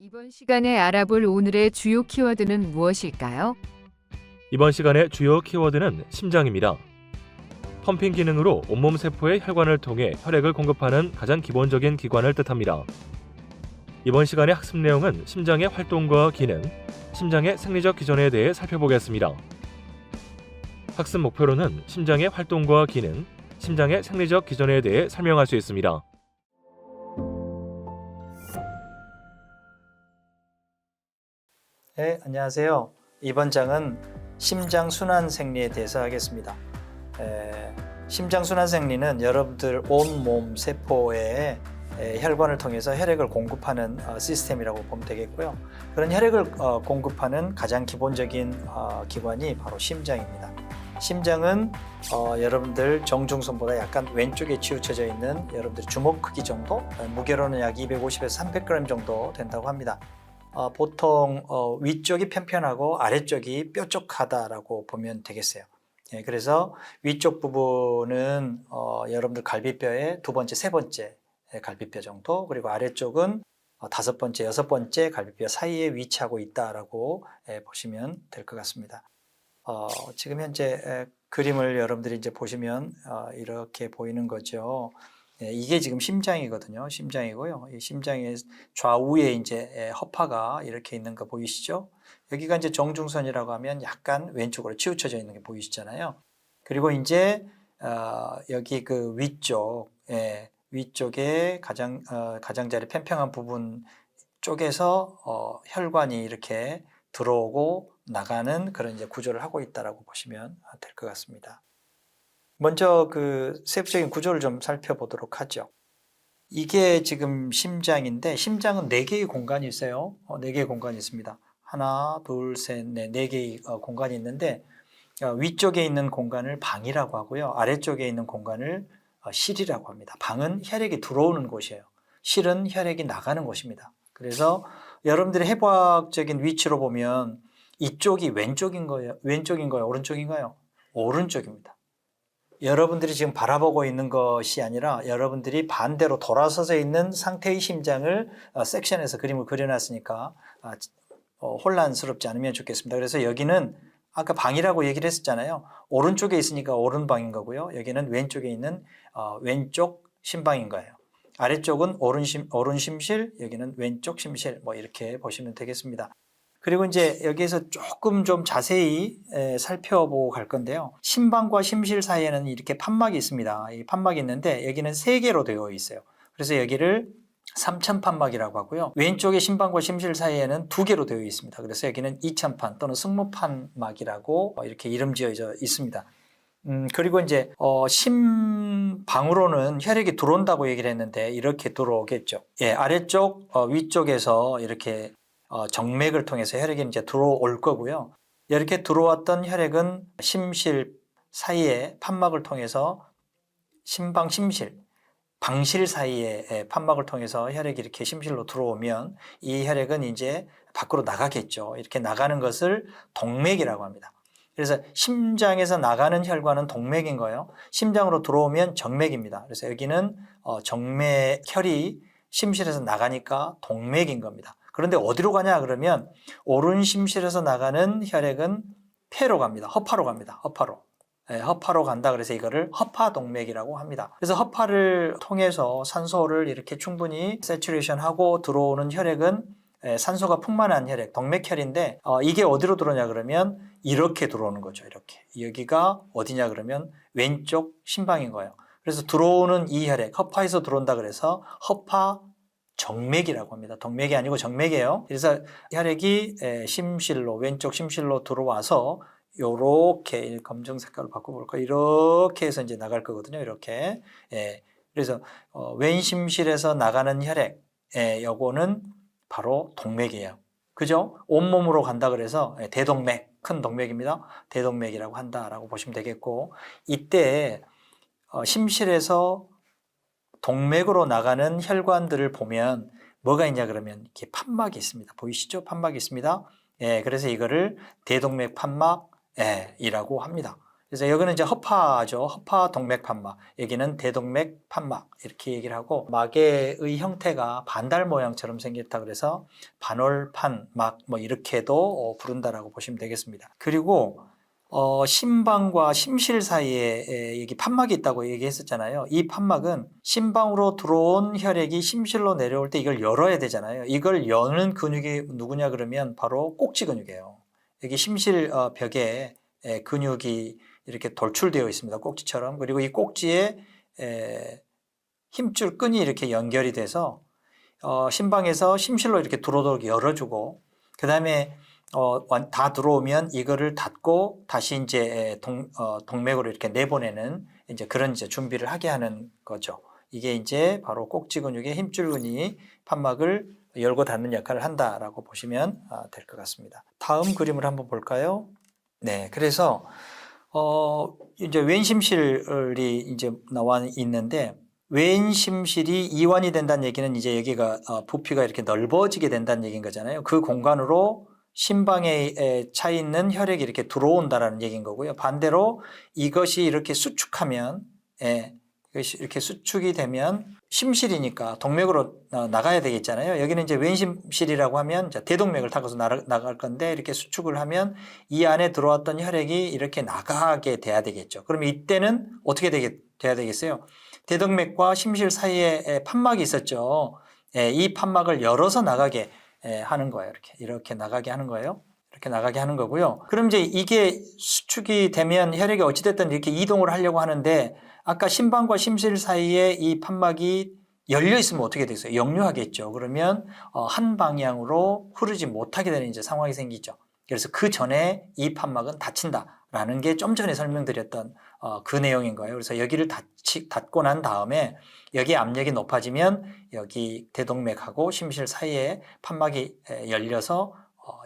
이번 시간에 알아볼 오늘의 주요 키워드는 무엇일까요? 이번 시간의 주요 키워드는 심장입니다. 펌핑 기능으로 온몸 세포의 혈관을 통해 혈액을 공급하는 가장 기본적인 기관을 뜻합니다. 이번 시간의 학습 내용은 심장의 활동과 기능, 심장의 생리적 기전에 대해 살펴보겠습니다. 학습 목표로는 심장의 활동과 기능, 심장의 생리적 기전에 대해 설명할 수 있습니다. 네, 안녕하세요. 이번 장은 심장순환생리에 대해서 하겠습니다. 심장순환생리는 여러분들 온몸 세포에 혈관을 통해서 혈액을 공급하는 시스템이라고 보면 되겠고요. 그런 혈액을 공급하는 가장 기본적인 기관이 바로 심장입니다. 심장은 여러분들 정중선보다 약간 왼쪽에 치우쳐져 있는 여러분들 주먹 크기 정도, 무게로는 약 250에서 300g 정도 된다고 합니다. 보통 위쪽이 편편하고 아래쪽이 뾰족하다라고 보면 되겠어요. 그래서 위쪽 부분은 여러분들 갈비뼈의 두 번째, 세 번째 갈비뼈 정도, 그리고 아래쪽은 다섯 번째, 여섯 번째 갈비뼈 사이에 위치하고 있다라고 보시면 될 것 같습니다. 지금 현재 그림을 여러분들이 이제 보시면 이렇게 보이는 거죠. 이게 지금 심장이거든요. 심장이고요. 이 심장의 좌우에 이제 허파가 이렇게 있는 거 보이시죠? 여기가 이제 정중선이라고 하면 약간 왼쪽으로 치우쳐져 있는 게 보이시잖아요. 그리고 이제 여기 그 위쪽에 가장자리 팽팽한 부분 쪽에서 혈관이 이렇게 들어오고 나가는 그런 이제 구조를 하고 있다라고 보시면 될 것 같습니다. 먼저 그 세부적인 구조를 좀 살펴보도록 하죠. 이게 지금 심장인데, 심장은 4개의 공간이 있어요. 4개의 공간이 있습니다. 하나, 둘, 셋, 넷, 4개의 공간이 있는데, 위쪽에 있는 공간을 방이라고 하고요. 아래쪽에 있는 공간을 실이라고 합니다. 방은 혈액이 들어오는 곳이에요. 실은 혈액이 나가는 곳입니다. 그래서 여러분들의 해부학적인 위치로 보면 이쪽이 왼쪽인 거예요? 오른쪽인가요? 오른쪽입니다. 여러분들이 지금 바라보고 있는 것이 아니라 여러분들이 반대로 돌아서서 있는 상태의 심장을 섹션에서 그림을 그려놨으니까 혼란스럽지 않으면 좋겠습니다. 그래서 여기는 아까 방이라고 얘기를 했었잖아요. 오른쪽에 있으니까 오른방인 거고요. 여기는 왼쪽에 있는 왼쪽 심방인 거예요. 아래쪽은 오른 심실, 여기는 왼쪽 심실, 뭐 이렇게 보시면 되겠습니다. 그리고 이제 여기에서 조금 좀 자세히 살펴보고 갈 건데요. 심방과 심실 사이에는 이렇게 판막이 있습니다. 이 판막이 있는데 여기는 3개로 되어 있어요. 그래서 여기를 삼천판막이라고 하고요. 왼쪽에 심방과 심실 사이에는 2개로 되어 있습니다. 그래서 여기는 이천판 또는 승무판막이라고 이렇게 이름 지어져 있습니다. 그리고 이제 심방으로는 혈액이 들어온다고 얘기를 했는데 이렇게 들어오겠죠. 아래쪽 위쪽에서 이렇게 정맥을 통해서 혈액이 이제 들어올 거고요. 이렇게 들어왔던 혈액은 심실 사이에 판막을 통해서 심방, 심실, 방실 사이에 판막을 통해서 혈액이 이렇게 심실로 들어오면 이 혈액은 이제 밖으로 나가겠죠. 이렇게 나가는 것을 동맥이라고 합니다. 그래서 심장에서 나가는 혈관은 동맥인 거예요. 심장으로 들어오면 정맥입니다. 그래서 여기는 혈이 심실에서 나가니까 동맥인 겁니다. 그런데 어디로 가냐 그러면 오른 심실에서 나가는 혈액은 폐로 갑니다. 허파로 갑니다. 허파로 간다. 그래서 이거를 허파동맥이라고 합니다. 그래서 허파를 통해서 산소를 이렇게 충분히 세츄레이션하고 들어오는 혈액은 산소가 풍만한 혈액, 동맥혈인데 이게 어디로 들어오냐 그러면 이렇게 들어오는 거죠. 이렇게. 여기가 어디냐 그러면 왼쪽 심방인 거예요. 그래서 들어오는 이 혈액, 허파에서 들어온다 그래서 허파 정맥이라고 합니다. 동맥이 아니고 정맥이에요. 그래서 혈액이 심실로, 왼쪽 심실로 들어와서 요렇게 검정 색깔로 바꿔볼까? 이렇게 해서 이제 나갈 거거든요. 이렇게. 그래서 왼 심실에서 나가는 혈액, 요거는 바로 동맥이에요. 그죠? 온몸으로 간다 그래서 대동맥, 큰 동맥입니다. 대동맥이라고 한다라고 보시면 되겠고, 이때 심실에서 동맥으로 나가는 혈관들을 보면 뭐가 있냐 그러면 이렇게 판막이 있습니다. 보이시죠? 판막이 있습니다. 그래서 이거를 대동맥 판막이라고 합니다. 그래서 여기는 이제 허파죠. 허파 동맥 판막. 여기는 대동맥 판막. 이렇게 얘기를 하고 막의 형태가 반달 모양처럼 생겼다 그래서 반월판막 뭐 이렇게도 부른다라고 보시면 되겠습니다. 그리고 심방과 심실 사이에 여기 판막이 있다고 얘기했었잖아요. 이 판막은 심방으로 들어온 혈액이 심실로 내려올 때 이걸 열어야 되잖아요. 이걸 여는 근육이 누구냐 그러면 바로 꼭지 근육이에요. 여기 심실 벽에 근육이 이렇게 돌출되어 있습니다. 꼭지처럼. 그리고 이 꼭지에 힘줄 끈이 이렇게 연결이 돼서 심방에서 심실로 이렇게 들어오도록 열어주고 그 다음에 다 들어오면 이거를 닫고 다시 이제 동맥으로 이렇게 내보내는 이제 그런 이제 준비를 하게 하는 거죠. 이게 이제 바로 꼭지 근육의 힘줄근이 판막을 열고 닫는 역할을 한다라고 보시면 될 것 같습니다. 다음 그림을 한번 볼까요? 네, 그래서 이제 왼심실이 이제 나와 있는데 왼심실이 이완이 된다는 얘기는 이제 여기가 부피가 이렇게 넓어지게 된다는 얘기인 거잖아요. 그 공간으로 심방에 차 있는 혈액이 이렇게 들어온다라는 얘기인 거고요. 반대로 이것이 이렇게 수축하면, 이것이 이렇게 수축이 되면 심실이니까 동맥으로 나가야 되겠잖아요. 여기는 이제 왼심실이라고 하면 대동맥을 타고서 나갈 건데 이렇게 수축을 하면 이 안에 들어왔던 혈액이 이렇게 나가게 돼야 되겠죠. 그럼 이때는 어떻게 돼야 되겠어요? 대동맥과 심실 사이에 판막이 있었죠. 이 판막을 열어서 나가게 하는 거예요. 이렇게 나가게 하는 거예요. 이렇게 나가게 하는 거고요. 그럼 이제 이게 수축이 되면 혈액이 어찌됐든 이렇게 이동을 하려고 하는데 아까 심방과 심실 사이에 이 판막이 열려 있으면 어떻게 되겠어요? 역류하겠죠. 그러면 한 방향으로 흐르지 못하게 되는 이제 상황이 생기죠. 그래서 그 전에 이 판막은 닫힌다라는 게 좀 전에 설명드렸던 그 내용인 거예요. 그래서 여기를 닫고 난 다음에 여기 압력이 높아지면 여기 대동맥하고 심실 사이에 판막이 열려서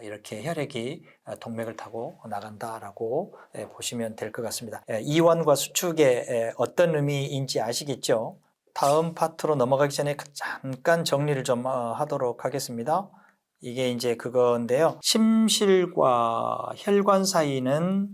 이렇게 혈액이 동맥을 타고 나간다라고 보시면 될 것 같습니다. 이완과 수축의 어떤 의미인지 아시겠죠? 다음 파트로 넘어가기 전에 잠깐 정리를 좀 하도록 하겠습니다. 이게 이제 그건데요. 심실과 혈관 사이는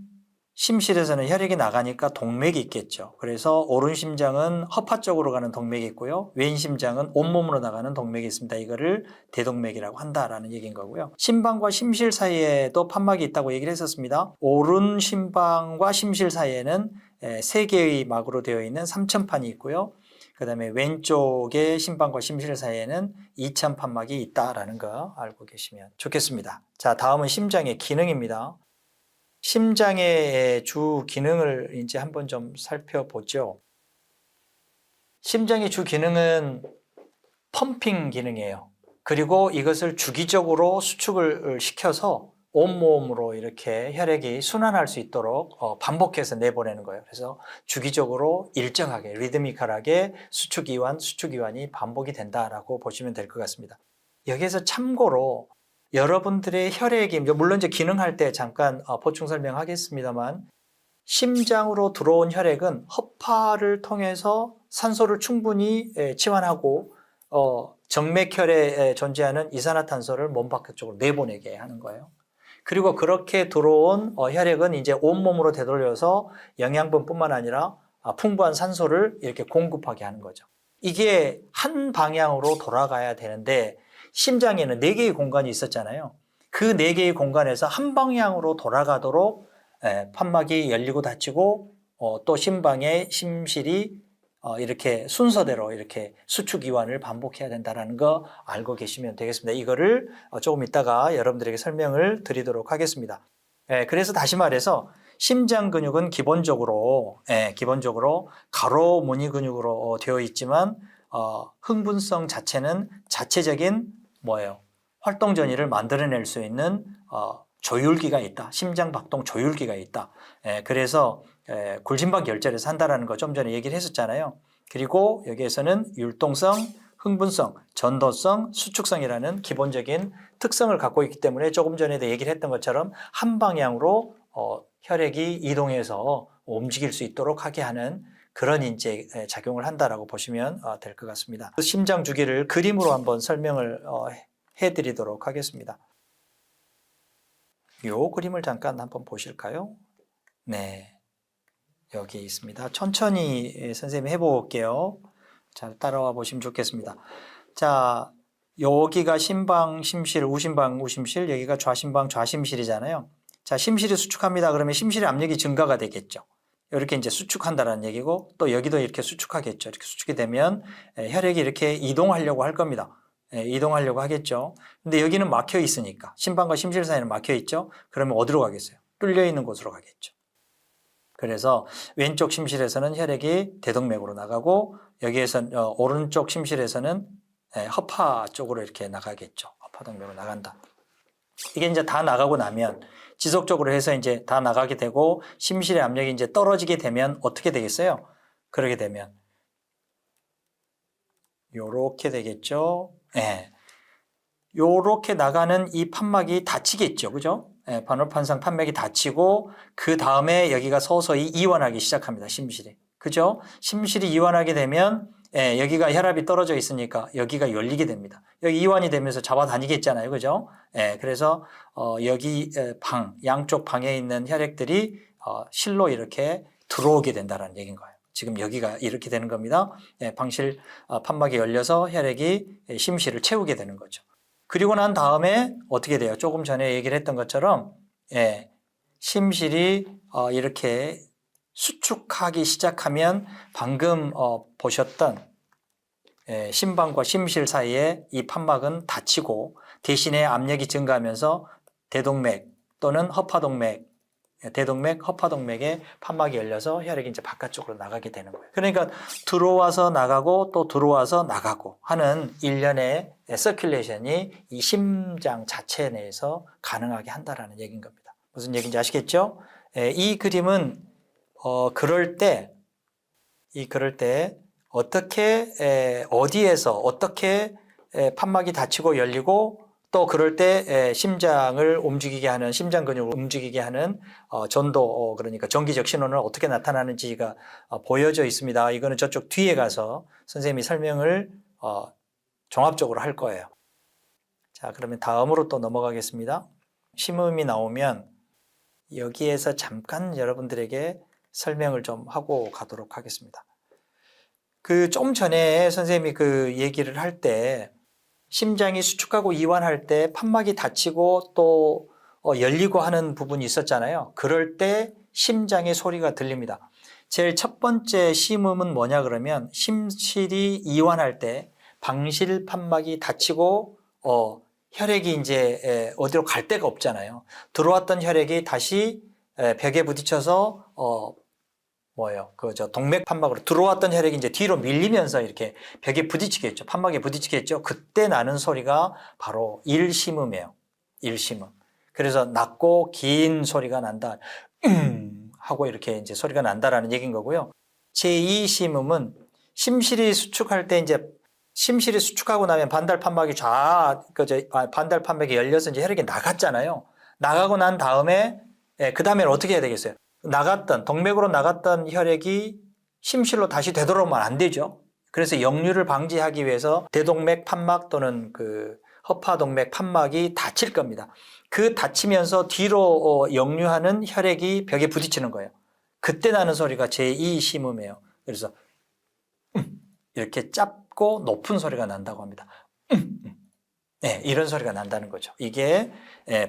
심실에서는 혈액이 나가니까 동맥이 있겠죠. 그래서 오른 심장은 허파 쪽으로 가는 동맥이 있고요. 왼 심장은 온몸으로 나가는 동맥이 있습니다. 이거를 대동맥이라고 한다라는 얘기인 거고요. 심방과 심실 사이에도 판막이 있다고 얘기를 했었습니다. 오른 심방과 심실 사이에는 3개의 막으로 되어 있는 삼천판이 있고요. 그 다음에 왼쪽에 심방과 심실 사이에는 2천 판막이 있다라는 거 알고 계시면 좋겠습니다. 자, 다음은 심장의 기능입니다. 심장의 주 기능을 이제 한번 좀 살펴보죠. 심장의 주 기능은 펌핑 기능이에요. 그리고 이것을 주기적으로 수축을 시켜서 온몸으로 이렇게 혈액이 순환할 수 있도록 반복해서 내보내는 거예요. 그래서 주기적으로 일정하게 리드미컬하게 수축이완이 반복이 된다라고 보시면 될 것 같습니다. 여기에서 참고로 여러분들의 혈액이 물론 이제 기능할 때 잠깐 보충 설명하겠습니다만 심장으로 들어온 혈액은 허파를 통해서 산소를 충분히 치환하고 정맥혈에 존재하는 이산화탄소를 몸 바깥쪽으로 내보내게 하는 거예요. 그리고 그렇게 들어온 혈액은 이제 온몸으로 되돌려서 영양분뿐만 아니라 풍부한 산소를 이렇게 공급하게 하는 거죠. 이게 한 방향으로 돌아가야 되는데 심장에는 4개의 공간이 있었잖아요. 그 4개의 공간에서 한 방향으로 돌아가도록 판막이 열리고 닫히고 또 심방의 심실이 이렇게 순서대로 이렇게 수축 이완을 반복해야 된다는 거 알고 계시면 되겠습니다. 이거를 조금 이따가 여러분들에게 설명을 드리도록 하겠습니다. 그래서 다시 말해서 심장 근육은 기본적으로 가로 무늬 근육으로 되어 있지만 흥분성 자체는 자체적인 활동 전이를 만들어낼 수 있는 조율기가 있다. 심장 박동 조율기가 있다. 그래서 굴심방 결절에서 한다라는 거 좀 전에 얘기를 했었잖아요. 그리고 여기에서는 율동성, 흥분성, 전도성, 수축성이라는 기본적인 특성을 갖고 있기 때문에 조금 전에도 얘기를 했던 것처럼 한 방향으로 혈액이 이동해서 움직일 수 있도록 하게 하는 그런 이제 작용을 한다라고 보시면 될 것 같습니다. 심장 주기를 그림으로 한번 설명을 해드리도록 하겠습니다. 이 그림을 잠깐 한번 보실까요? 네. 여기 있습니다. 천천히 선생님이 해볼게요. 잘 따라와 보시면 좋겠습니다. 자, 여기가 심방, 심실, 우심방, 우심실, 여기가 좌심방, 좌심실이잖아요. 자, 심실이 수축합니다. 그러면 심실의 압력이 증가가 되겠죠. 이렇게 이제 수축한다는 얘기고, 또 여기도 이렇게 수축하겠죠. 이렇게 수축이 되면 혈액이 이렇게 이동하려고 할 겁니다. 이동하려고 하겠죠. 근데 여기는 막혀 있으니까, 심방과 심실 사이는 막혀 있죠. 그러면 어디로 가겠어요? 뚫려 있는 곳으로 가겠죠. 그래서 왼쪽 심실에서는 혈액이 대동맥으로 나가고, 여기에서 오른쪽 심실에서는 허파 쪽으로 이렇게 나가겠죠. 허파동맥으로 나간다. 이게 이제 다 나가고 나면 지속적으로 해서 이제 다 나가게 되고 심실의 압력이 이제 떨어지게 되면 어떻게 되겠어요? 그러게 되면 요렇게 되겠죠. 예. 요렇게 나가는 이 판막이 닫히겠죠. 그죠? 예, 반월판상 판막이 닫히고 그 다음에 여기가 서서히 이완하기 시작합니다. 심실이. 그죠? 심실이 이완하게 되면 여기가 혈압이 떨어져 있으니까 여기가 열리게 됩니다. 여기 이완이 되면서 잡아다니겠잖아요. 그죠? 그래서 여기 양쪽 방에 있는 혈액들이 실로 이렇게 들어오게 된다는 얘기인 거예요. 지금 여기가 이렇게 되는 겁니다. 방실 판막이 열려서 혈액이 심실을 채우게 되는 거죠. 그리고 난 다음에 어떻게 돼요? 조금 전에 얘기를 했던 것처럼 심실이 이렇게 수축하기 시작하면 방금 보셨던 심방과 심실 사이에 이 판막은 닫히고 대신에 압력이 증가하면서 대동맥 또는 허파동맥, 대동맥, 허파동맥에 판막이 열려서 혈액이 이제 바깥쪽으로 나가게 되는 거예요. 그러니까 들어와서 나가고 또 들어와서 나가고 하는 일련의 서큘레이션이 이 심장 자체 내에서 가능하게 한다라는 얘기인 겁니다. 무슨 얘기인지 아시겠죠? 이 그림은 그럴 때 어떻게 어디에서 어떻게 판막이 닫히고 열리고 또 그럴 때 심장을 움직이게 하는 심장 근육을 움직이게 하는 전도 그러니까 전기적 신호는 어떻게 나타나는지가 보여져 있습니다. 이거는 저쪽 뒤에 가서 선생님이 설명을 종합적으로 할 거예요. 자, 그러면 다음으로 또 넘어가겠습니다. 심음이 나오면 여기에서 잠깐 여러분들에게 설명을 좀 하고 가도록 하겠습니다. 좀 전에 선생님이 그 얘기를 할 때 심장이 수축하고 이완할 때 판막이 닫히고 또 열리고 하는 부분이 있었잖아요. 그럴 때 심장의 소리가 들립니다. 제일 첫 번째 심음은 뭐냐 그러면 심실이 이완할 때 방실 판막이 닫히고 혈액이 이제 어디로 갈 데가 없잖아요. 들어왔던 혈액이 다시 벽에 부딪혀서 동맥 판막으로 들어왔던 혈액이 이제 뒤로 밀리면서 이렇게 벽에 부딪히겠죠. 판막에 부딪히겠죠. 그때 나는 소리가 바로 일심음이에요. 일심음. 그래서 낮고 긴 소리가 난다. 하고 이렇게 이제 소리가 난다라는 얘기인 거고요. 제2심음은 심실이 수축할 때 이제 심실이 수축하고 나면 반달 판막이 반달 판막이 열려서 이제 혈액이 나갔잖아요. 나가고 난 다음에 그 다음에는 어떻게 해야 되겠어요? 동맥으로 나갔던 혈액이 심실로 다시 되돌아오면 안 되죠. 그래서 역류를 방지하기 위해서 대동맥 판막 또는 그 허파동맥 판막이 닫힐 겁니다. 그 닫히면서 뒤로 역류하는 혈액이 벽에 부딪히는 거예요. 그때 나는 소리가 제2심음이에요. 그래서 이렇게 짧고 높은 소리가 난다고 합니다. 이런 소리가 난다는 거죠. 이게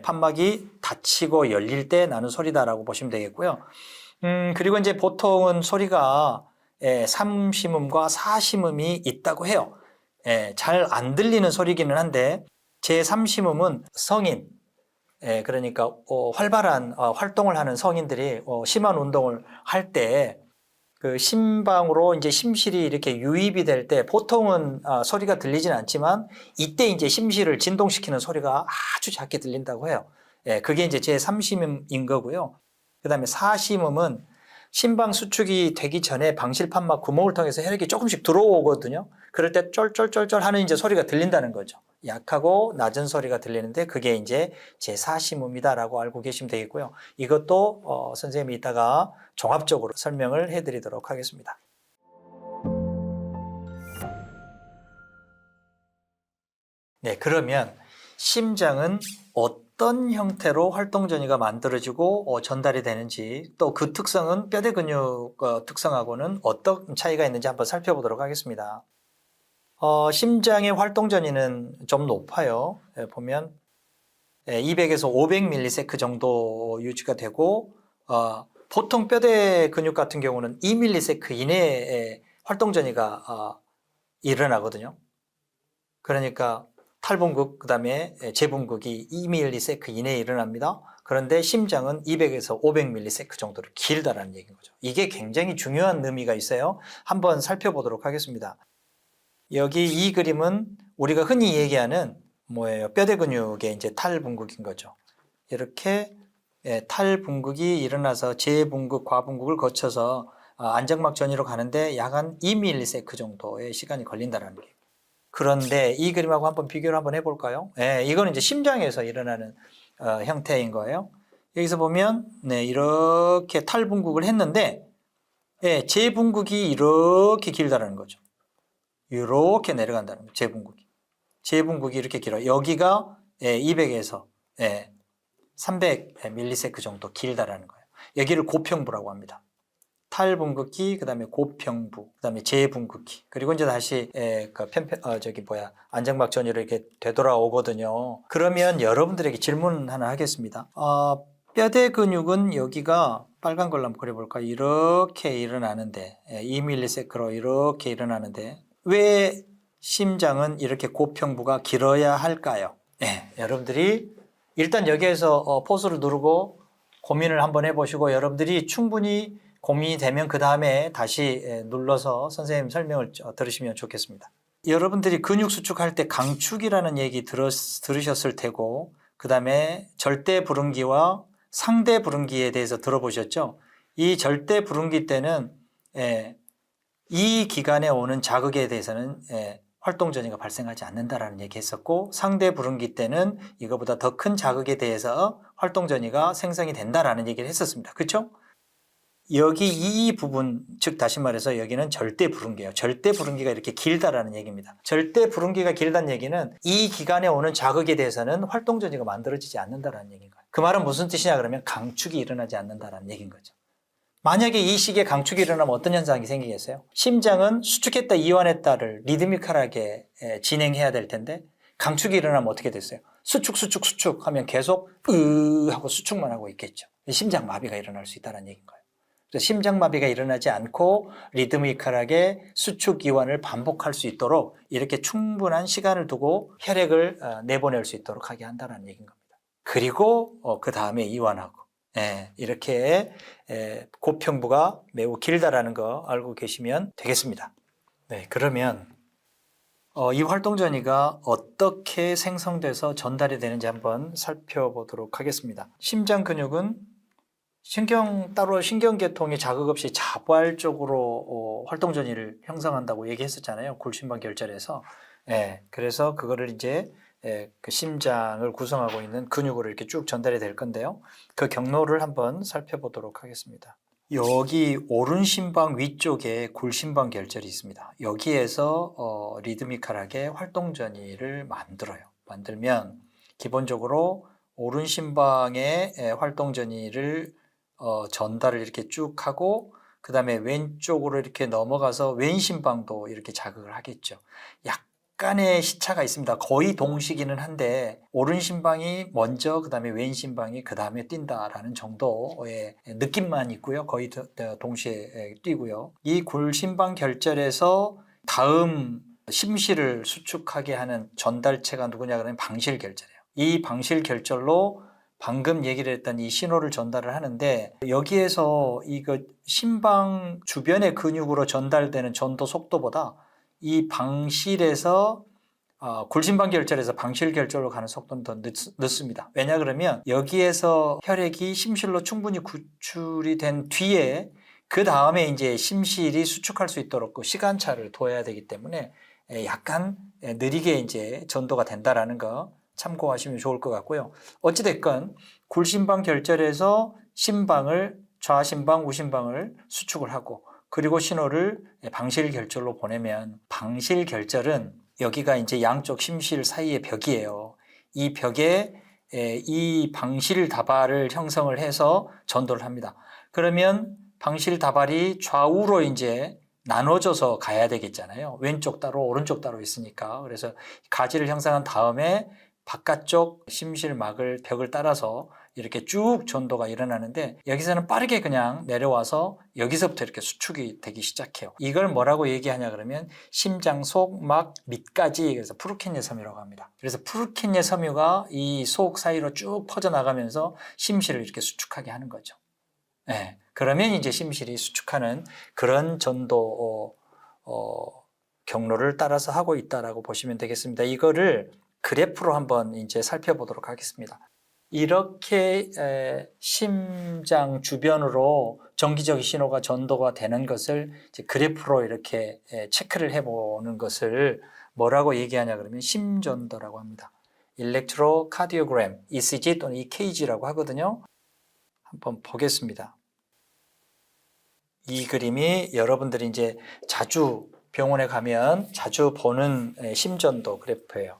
판막이 닫히고 열릴 때 나는 소리다라고 보시면 되겠고요. 그리고 이제 보통은 소리가 3심음과 4심음이 있다고 해요. 잘 안 들리는 소리기는 한데 제3심음은 성인, 그러니까 활발한 활동을 하는 성인들이 심한 운동을 할 때 그 심방으로 이제 심실이 이렇게 유입이 될 때 보통은 소리가 들리진 않지만 이때 이제 심실을 진동시키는 소리가 아주 작게 들린다고 해요. 그게 이제 제3심음인 거고요. 그 다음에 4심음은 심방 수축이 되기 전에 방실 판막 구멍을 통해서 혈액이 조금씩 들어오거든요. 그럴 때 쫄쫄쫄쫄 하는 이제 소리가 들린다는 거죠. 약하고 낮은 소리가 들리는데 그게 이제 제4심음이다라고 알고 계시면 되겠고요. 이것도 선생님이 이따가 종합적으로 설명을 해드리도록 하겠습니다. 네, 그러면 심장은 어떤 형태로 활동전이가 만들어지고 전달이 되는지, 또 그 특성은 뼈대 근육 특성하고는 어떤 차이가 있는지 한번 살펴보도록 하겠습니다. 심장의 활동전이는 좀 높아요. 보면 200에서 500mS 정도 유지가 되고, 보통 뼈대 근육 같은 경우는 2mS 이내에 활동전이가 일어나거든요. 그러니까 탈분극, 그 다음에 재분극이 2mS 이내에 일어납니다. 그런데 심장은 200에서 500mS 정도로 길다라는 얘기인 거죠. 이게 굉장히 중요한 의미가 있어요. 한번 살펴보도록 하겠습니다. 여기 이 그림은 우리가 흔히 얘기하는 뭐예요? 뼈대 근육의 이제 탈분극인 거죠. 이렇게 탈분극이 일어나서 재분극, 과분극을 거쳐서 안정막 전이로 가는데 약 한 2mS 정도의 시간이 걸린다는 게. 그런데 이 그림하고 한번 비교를 한번 해볼까요? 이거는 이제 심장에서 일어나는 형태인 거예요. 여기서 보면 이렇게 탈분극을 했는데 재분극이 이렇게 길다라는 거죠. 이렇게 내려간다는 거예요. 재분극이 이렇게 길어요. 여기가 200에서 300mS 정도 길다라는 거예요. 여기를 고평부라고 합니다. 탈분극기, 그 다음에 고평부, 그 다음에 재분극기, 그리고 이제 다시 안정막 전이로 이렇게 되돌아오거든요. 그러면 여러분들에게 질문 하나 하겠습니다. 뼈대 근육은 여기가 빨간 걸로 한번 그려볼까? 이렇게 일어나는데 2mS로 이렇게 일어나는데 왜 심장은 이렇게 고평부가 길어야 할까요? 여러분들이 일단 여기에서 포즈를 누르고 고민을 한번 해보시고, 여러분들이 충분히 고민이 되면 그 다음에 다시 눌러서 선생님 설명을 들으시면 좋겠습니다. 여러분들이 근육 수축할 때 강축이라는 얘기 들으셨을 테고, 그 다음에 절대 불응기와 상대 불응기에 대해서 들어보셨죠? 이 절대 불응기 때는 이 기관에 오는 자극에 대해서는 활동전이가 발생하지 않는다라는 얘기 했었고, 상대 불응기 때는 이거보다 더 큰 자극에 대해서 활동전이가 생성이 된다라는 얘기를 했었습니다. 그렇죠? 여기 이 부분, 즉 다시 말해서 여기는 절대 불응기예요. 절대 불응기가 이렇게 길다라는 얘기입니다. 절대 불응기가 길다는 얘기는 이 기관에 오는 자극에 대해서는 활동전이가 만들어지지 않는다라는 얘기인 거예요. 그 말은 무슨 뜻이냐 그러면 강축이 일어나지 않는다라는 얘기인 거죠. 만약에 이 시기에 강축이 일어나면 어떤 현상이 생기겠어요? 심장은 수축했다 이완했다를 리드미컬하게 진행해야 될 텐데 강축이 일어나면 어떻게 됐어요? 수축 하면 계속 하고 수축만 하고 있겠죠. 심장마비가 일어날 수 있다는 얘기인 거예요. 그래서 심장마비가 일어나지 않고 리드미컬하게 수축 이완을 반복할 수 있도록 이렇게 충분한 시간을 두고 혈액을 내보낼 수 있도록 하게 한다는 얘기인 겁니다. 그리고 그 다음에 이완하고 이렇게 고평부가 매우 길다라는 거 알고 계시면 되겠습니다. 그러면 이 활동전이가 어떻게 생성돼서 전달이 되는지 한번 살펴보도록 하겠습니다. 심장 근육은 따로 신경계통이 자극 없이 자발적으로 활동전이를 형성한다고 얘기했었잖아요. 골심방 결절에서. 그래서 그거를 이제 그 심장을 구성하고 있는 근육으로 이렇게 쭉 전달이 될 건데요. 그 경로를 한번 살펴보도록 하겠습니다. 여기 오른심방 위쪽에 골심방 결절이 있습니다. 여기에서 리드미컬하게 활동전이를 만들면 기본적으로 오른심방에 활동전이를 전달을 이렇게 쭉 하고, 그 다음에 왼쪽으로 이렇게 넘어가서 왼심방도 이렇게 자극을 하겠죠. 약간의 시차가 있습니다. 거의 동시기는 한데 오른심방이 먼저, 그 다음에 왼심방이 그 다음에 뛴다라는 정도의 느낌만 있고요. 거의 동시에 뛰고요. 이 골심방 결절에서 다음 심실을 수축하게 하는 전달체가 누구냐 그러면 방실결절이에요. 이 방실결절로 방금 얘기를 했던 이 신호를 전달을 하는데, 여기에서 이거 심방 주변의 근육으로 전달되는 전도 속도보다 이 방실에서 골심방 결절에서 방실 결절로 가는 속도는 더 늦습니다. 왜냐 그러면 여기에서 혈액이 심실로 충분히 구출이 된 뒤에 그 다음에 이제 심실이 수축할 수 있도록 그 시간차를 둬야 되기 때문에 약간 느리게 이제 전도가 된다라는 거 참고하시면 좋을 것 같고요. 어찌됐건 골심방 결절에서 심방을, 좌심방, 우심방을 수축을 하고, 그리고 신호를 방실결절로 보내면, 방실결절은 여기가 이제 양쪽 심실 사이의 벽이에요. 이 벽에 이 방실다발을 형성을 해서 전도를 합니다. 그러면 방실다발이 좌우로 이제 나눠져서 가야 되겠잖아요. 왼쪽 따로 오른쪽 따로 있으니까. 그래서 가지를 형성한 다음에 바깥쪽 심실막을 벽을 따라서 이렇게 쭉 전도가 일어나는데 여기서는 빠르게 그냥 내려와서 여기서부터 이렇게 수축이 되기 시작해요. 이걸 뭐라고 얘기하냐 그러면 심장 속막 밑까지, 그래서 푸르킨예 섬유라고 합니다. 그래서 푸르킨예 섬유가 이 속 사이로 쭉 퍼져나가면서 심실을 이렇게 수축하게 하는 거죠. 네. 그러면 이제 심실이 수축하는 그런 전도 경로를 따라서 하고 있다라고 보시면 되겠습니다. 이거를 그래프로 한번 이제 살펴보도록 하겠습니다. 이렇게 심장 주변으로 정기적 신호가 전도가 되는 것을 이제 그래프로 이렇게 체크를 해보는 것을 뭐라고 얘기하냐 그러면 심전도라고 합니다. 일렉트로카디오그램, ECG 또는 EKG라고 하거든요. 한번 보겠습니다. 이 그림이 여러분들이 이제 자주 병원에 가면 자주 보는 심전도 그래프예요.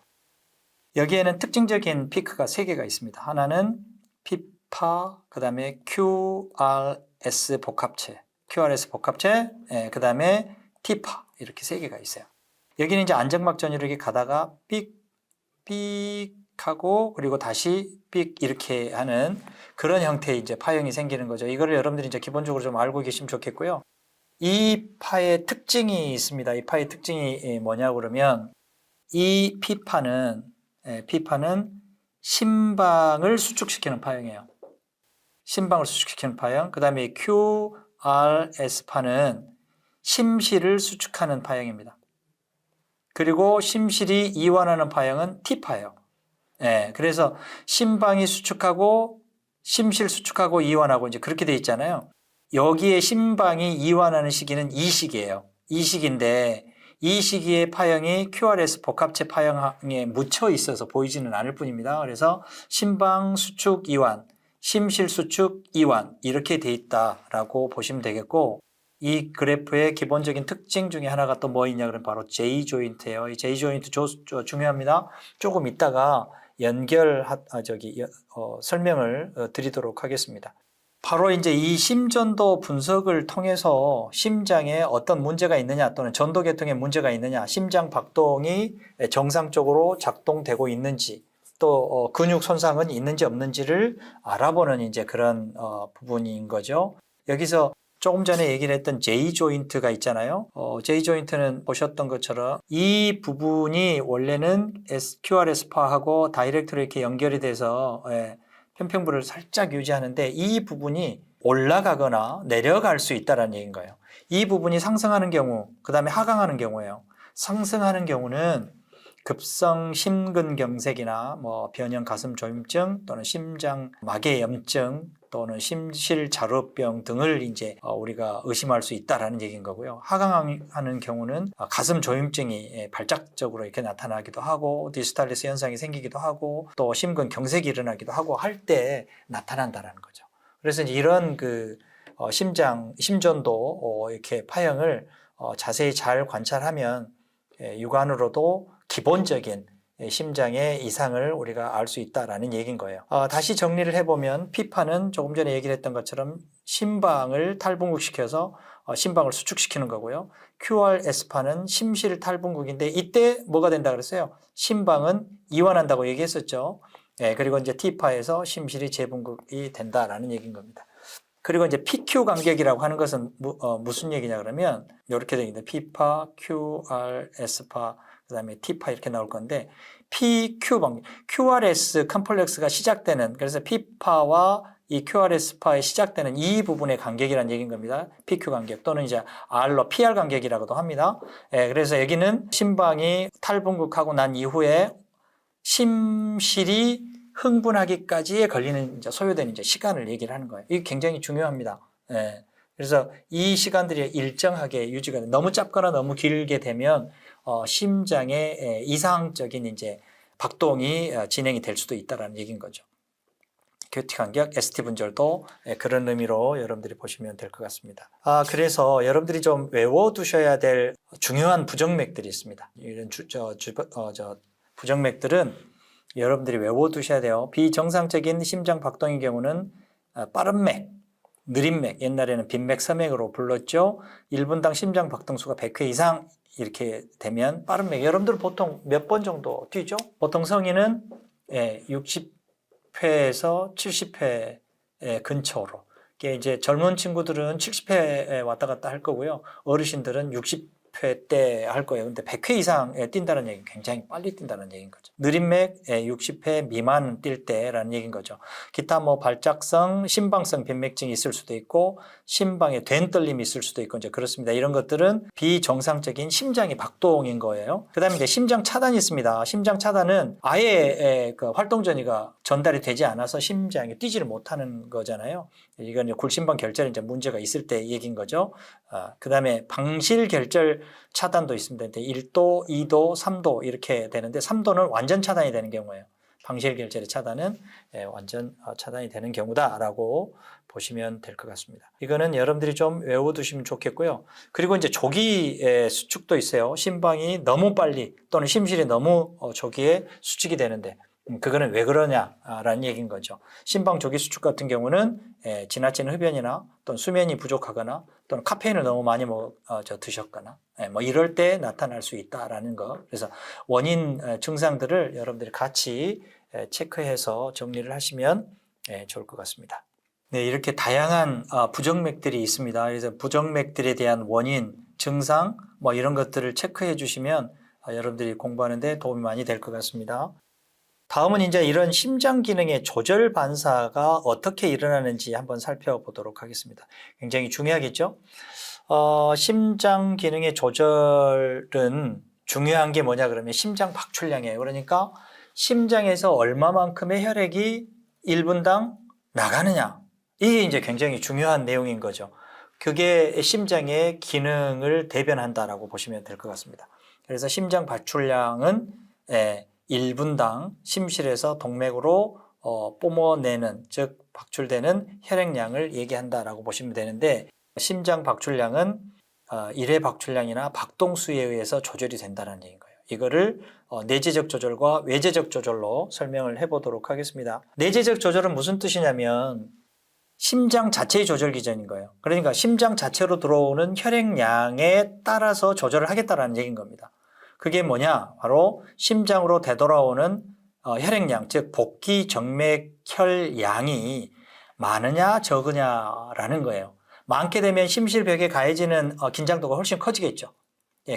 여기에는 특징적인 피크가 3개가 있습니다. 하나는 피파, 그 다음에 QRS 복합체, 그 다음에 T파, 이렇게 3개가 있어요. 여기는 이제 안정막 전이로 이렇게 가다가 삑 하고 그리고 다시 삑 이렇게 하는 그런 형태의 이제 파형이 생기는 거죠. 이거를 여러분들이 이제 기본적으로 좀 알고 계시면 좋겠고요. 이 파의 특징이 있습니다. 이 파의 특징이 뭐냐고 그러면 이 피파는 심방을 수축시키는 파형이에요. 심방을 수축시키는 파형. 그 다음에 QRS파는 심실을 수축하는 파형입니다. 그리고 심실이 이완하는 파형은 T파예요. 그래서 심방이 수축하고 심실 수축하고 이완하고 이제 그렇게 돼 있잖아요. 여기에 심방이 이완하는 시기는 이 시기예요. 이 시기인데 이 시기의 파형이 QRS 복합체 파형에 묻혀 있어서 보이지는 않을 뿐입니다. 그래서 심방 수축 이완, 심실 수축 이완 이렇게 돼 있다라고 보시면 되겠고, 이 그래프의 기본적인 특징 중에 하나가 또 뭐 있냐 그러면 바로 J 조인트예요. 이 J 조인트 중요합니다. 조금 이따가 설명을 드리도록 하겠습니다. 바로 이제 이 심전도 분석을 통해서 심장에 어떤 문제가 있느냐 또는 전도계통에 문제가 있느냐, 심장 박동이 정상적으로 작동되고 있는지, 또 근육 손상은 있는지 없는지를 알아보는 이제 그런 부분인 거죠. 여기서 조금 전에 얘기를 했던 J 조인트가 있잖아요. J 조인트는 보셨던 것처럼 이 부분이 원래는 QRS파하고 다이렉트로 이렇게 연결이 돼서 편평부를 살짝 유지하는데 이 부분이 올라가거나 내려갈 수 있다는 얘기인 거예요. 이 부분이 상승하는 경우, 그 다음에 하강하는 경우예요. 상승하는 경우는 급성 심근경색이나 변형 가슴조임증 또는 심장막의염증 또는 심실자루병 등을 이제 우리가 의심할 수 있다라는 얘기인 거고요. 하강하는 경우는 가슴조임증이 발작적으로 이렇게 나타나기도 하고 디스탈리스 현상이 생기기도 하고 또 심근경색이 일어나기도 하고 할 때 나타난다라는 거죠. 그래서 이런 심전도 이렇게 파형을 자세히 잘 관찰하면 육안으로도 기본적인 심장의 이상을 우리가 알 수 있다라는 얘기인 거예요. 다시 정리를 해보면 피파는 조금 전에 얘기를 했던 것처럼 심방을 탈분국시켜서 심방을 수축시키는 거고요. QRS파는 심실 탈분국인데 이때 뭐가 된다 그랬어요? 심방은 이완한다고 얘기했었죠. 그리고 이제 T파에서 심실이 재분국이 된다라는 얘기인 겁니다. 그리고 이제 PQ 간격이라고 하는 것은 무슨 얘기냐 그러면 이렇게 되어 있는데 P파, QRS파, 그 다음에 T파 이렇게 나올 건데 PQ 간격, QRS 컴플렉스가 시작되는, 그래서 P파와 이 QRS파에 시작되는 이 부분의 간격이라는 얘기인 겁니다. PQ 간격 또는 이제 R로 PR 간격이라고도 합니다. 그래서 여기는 심방이 탈분국하고 난 이후에 심실이 흥분하기까지에 걸리는 소요되는 시간을 얘기를 하는 거예요. 이게 굉장히 중요합니다. 그래서 이 시간들이 일정하게 유지가 돼. 너무 짧거나 너무 길게 되면 심장의 이상적인 이제 박동이 진행이 될 수도 있다라는 얘기인 거죠. QT 간격, ST 분절도 그런 의미로 여러분들이 보시면 될 것 같습니다. 그래서 여러분들이 좀 외워두셔야 될 중요한 부정맥들이 있습니다. 이런 부정맥들은 여러분들이 외워두셔야 돼요. 비정상적인 심장 박동의 경우는 빠른 맥, 느린 맥, 옛날에는 빈맥, 서맥으로 불렀죠. 1분당 심장 박동수가 100회 이상 이렇게 되면 빠른 맥. 여러분들 보통 몇 번 정도 뛰죠? 보통 성인은 60회에서 70회 근처로. 이제 젊은 친구들은 70회 왔다 갔다 할 거고요. 어르신들은 60회 때 할 거예요. 근데 100회 이상 뛴다는 얘기는 굉장히 빨리 뛴다는 얘기인 거죠. 느린 맥 60회 미만 뛸 때라는 얘기인 거죠. 기타 뭐 발작성, 심방성 빈맥증이 있을 수도 있고 심방에 된 떨림이 있을 수도 있고 이제 그렇습니다. 이런 것들은 비정상적인 심장의 박동인 거예요. 그다음에 이제 심장 차단이 있습니다. 심장 차단은 아예 그 활동 전이가 전달이 되지 않아서 심장이 뛰지를 못하는 거잖아요. 이건 이제 굴심방 결절에 이제 문제가 있을 때 얘기인 거죠. 그다음에 방실 결절 차단도 있습니다. 1도, 2도, 3도 이렇게 되는데 3도는 완전 차단이 되는 경우예요. 방실 결절의 차단은 완전 차단이 되는 경우다라고 보시면 될 것 같습니다. 이거는 여러분들이 좀 외워두시면 좋겠고요. 그리고 이제 조기 수축도 있어요. 심방이 너무 빨리 또는 심실이 너무 조기에 수축이 되는데 그거는 왜 그러냐라는 얘기인 거죠. 심방 조기 수축 같은 경우는 지나치는 흡연이나 또는 수면이 부족하거나 또는 카페인을 너무 많이 드셨거나 뭐 이럴 때 나타날 수 있다라는 거. 그래서 원인 증상들을 여러분들이 같이 체크해서 정리를 하시면 좋을 것 같습니다. 네, 이렇게 다양한 부정맥들이 있습니다. 그래서 부정맥들에 대한 원인, 증상 뭐 이런 것들을 체크해 주시면 여러분들이 공부하는데 도움이 많이 될 것 같습니다. 다음은 이제 이런 심장 기능의 조절 반사가 어떻게 일어나는지 한번 살펴보도록 하겠습니다. 굉장히 중요하겠죠? 심장 기능의 조절은 중요한 게 뭐냐 그러면 심장 박출량이에요. 그러니까 심장에서 얼마만큼의 혈액이 1분당 나가느냐. 이게 이제 굉장히 중요한 내용인 거죠. 그게 심장의 기능을 대변한다라고 보시면 될 것 같습니다. 그래서 심장 박출량은 1분당 심실에서 동맥으로 뿜어내는 즉 박출되는 혈액량을 얘기한다라고 보시면 되는데 심장 박출량은 1회 박출량이나 박동수에 의해서 조절이 된다는 얘기인 거예요. 이거를 내재적 조절과 외재적 조절로 설명을 해보도록 하겠습니다. 내재적 조절은 무슨 뜻이냐면 심장 자체의 조절 기전인 거예요. 그러니까 심장 자체로 들어오는 혈액량에 따라서 조절을 하겠다라는 얘기인 겁니다. 그게 뭐냐? 바로 심장으로 되돌아오는 혈액량, 즉 복기 정맥혈량이 많으냐 적으냐라는 거예요. 많게 되면 심실벽에 가해지는 긴장도가 훨씬 커지겠죠.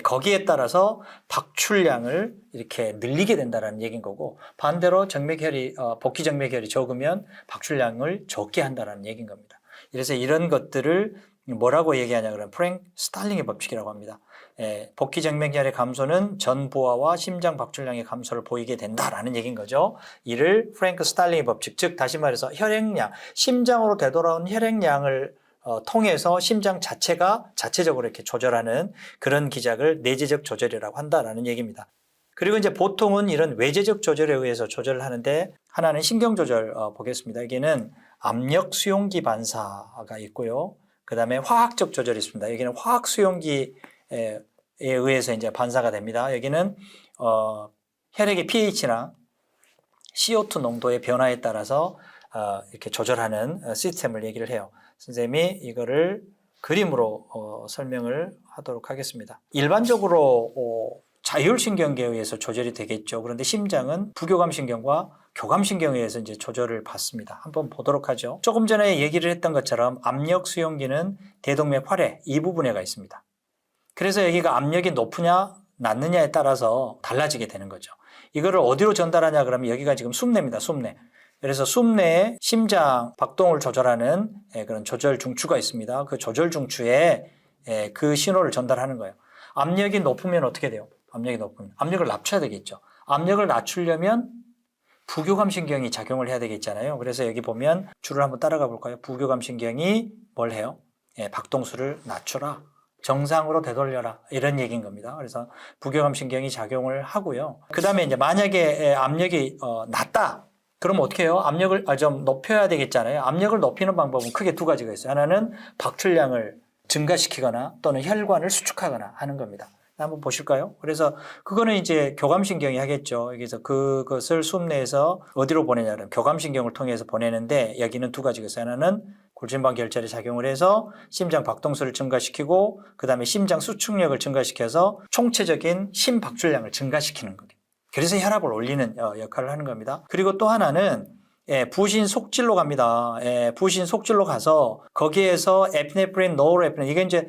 거기에 따라서 박출량을 이렇게 늘리게 된다는 얘기인 거고 반대로 정맥혈이 복기 정맥혈이 적으면 박출량을 적게 한다는 얘기인 겁니다. 그래서 이런 것들을 뭐라고 얘기하냐 그러면 프랭크 스탈링의 법칙이라고 합니다. 복기 정맥혈의 감소는 전부하와 심장 박출량의 감소를 보이게 된다라는 얘기인 거죠. 이를 프랭크 스탈링의 법칙, 즉 다시 말해서 혈액량, 심장으로 되돌아온 혈액량을 통해서 심장 자체가 자체적으로 이렇게 조절하는 그런 기작을 내재적 조절이라고 한다라는 얘기입니다. 그리고 이제 보통은 이런 외재적 조절에 의해서 조절을 하는데 하나는 신경 조절 보겠습니다. 여기는 압력 수용기 반사가 있고요. 그 다음에 화학적 조절이 있습니다. 여기는 화학 수용기에 의해서 이제 반사가 됩니다. 여기는 혈액의 pH나 CO2 농도의 변화에 따라서 이렇게 조절하는 시스템을 얘기를 해요. 선생님이 이거를 그림으로 설명을 하도록 하겠습니다. 일반적으로 자율신경계에 의해서 조절이 되겠죠. 그런데 심장은 부교감신경과 교감신경에 의해서 이제 조절을 받습니다. 한번 보도록 하죠. 조금 전에 얘기를 했던 것처럼 압력 수용기는 대동맥 활액 이 부분에가 있습니다. 그래서 여기가 압력이 높으냐 낮느냐에 따라서 달라지게 되는 거죠. 이거를 어디로 전달하냐 그러면 여기가 지금 숨내입니다. 숨내. 그래서 숨내에 심장 박동을 조절하는 그런 조절 중추가 있습니다. 그 조절 중추에 그 신호를 전달하는 거예요. 압력이 높으면 어떻게 돼요? 압력이 높으면 압력을 낮춰야 되겠죠. 압력을 낮추려면 부교감신경이 작용을 해야 되겠잖아요. 그래서 여기 보면 줄을 한번 따라가 볼까요? 부교감신경이 뭘 해요? 박동수를 낮추라. 정상으로 되돌려라. 이런 얘기인 겁니다. 그래서 부교감신경이 작용을 하고요. 그 다음에 이제 만약에 압력이 낮다. 그럼 어떻게 해요? 압력을 좀 높여야 되겠잖아요. 압력을 높이는 방법은 크게 두 가지가 있어요. 하나는 박출량을 증가시키거나 또는 혈관을 수축하거나 하는 겁니다. 한번 보실까요? 그래서 그거는 이제 교감신경이 하겠죠. 여기서 그것을 숨 내에서 어디로 보내냐면 교감신경을 통해서 보내는데 여기는 두 가지가 있어요. 하나는 골진방 결절에 작용을 해서 심장 박동수를 증가시키고 그다음에 심장 수축력을 증가시켜서 총체적인 심박출량을 증가시키는 거예요. 그래서 혈압을 올리는 역할을 하는 겁니다. 그리고 또 하나는 부신 속질로 갑니다. 부신 속질로 가서 거기에서 에피네프린, 노르에피네프린 이게 이제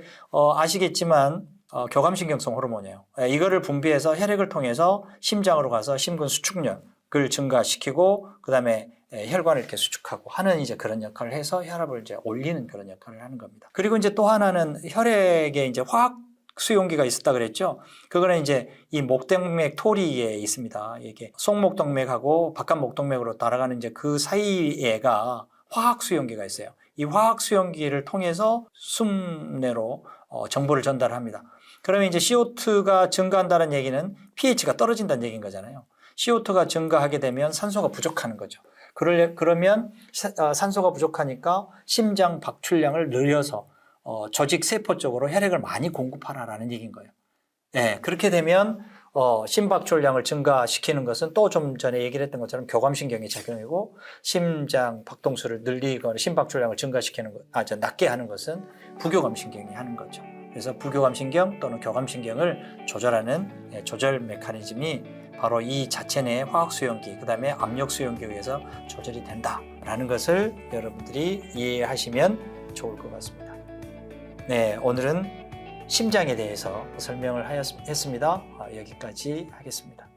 아시겠지만 교감신경성 호르몬이에요. 이거를 분비해서 혈액을 통해서 심장으로 가서 심근 수축력을 증가시키고 그다음에 혈관을 이렇게 수축하고 하는 이제 그런 역할을 해서 혈압을 이제 올리는 그런 역할을 하는 겁니다. 그리고 이제 또 하나는 혈액에 이제 화학 수용기가 있었다 그랬죠. 그거는 이제 이 목동맥 토리에 있습니다. 이게 속목동맥하고 바깥목동맥으로 따라가는 이제 그 사이에가 화학 수용기가 있어요. 이 화학 수용기를 통해서 숨내로 정보를 전달합니다. 그러면 이제 CO2가 증가한다는 얘기는 pH가 떨어진다는 얘기인 거잖아요. CO2가 증가하게 되면 산소가 부족하는 거죠. 그러면 산소가 부족하니까 심장 박출량을 늘려서 조직 세포 쪽으로 혈액을 많이 공급하라라는 얘기인 거예요. 그렇게 되면 심박출량을 증가시키는 것은 또 좀 전에 얘기를 했던 것처럼 교감신경의 작용이고 심장 박동수를 늘리거나 심박출량을 증가시키는 것, 낮게 하는 것은 부교감신경이 하는 거죠. 그래서 부교감신경 또는 교감신경을 조절하는 조절 메커니즘이 바로 이 자체 내 화학수용기, 그 다음에 압력수용기에 의해서 조절이 된다라는 것을 여러분들이 이해하시면 좋을 것 같습니다. 네, 오늘은 심장에 대해서 설명을 했습니다. 여기까지 하겠습니다.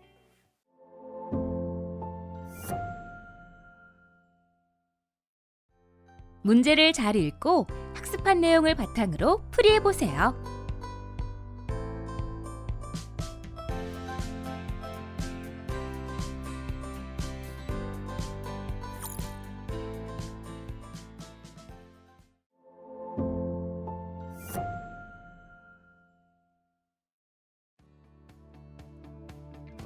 문제를 잘 읽고 학습한 내용을 바탕으로 풀이해보세요.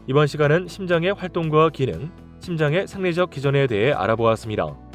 이번 시간은 심장의 활동과 기능, 심장의 생리적 기전에 대해 알아보았습니다.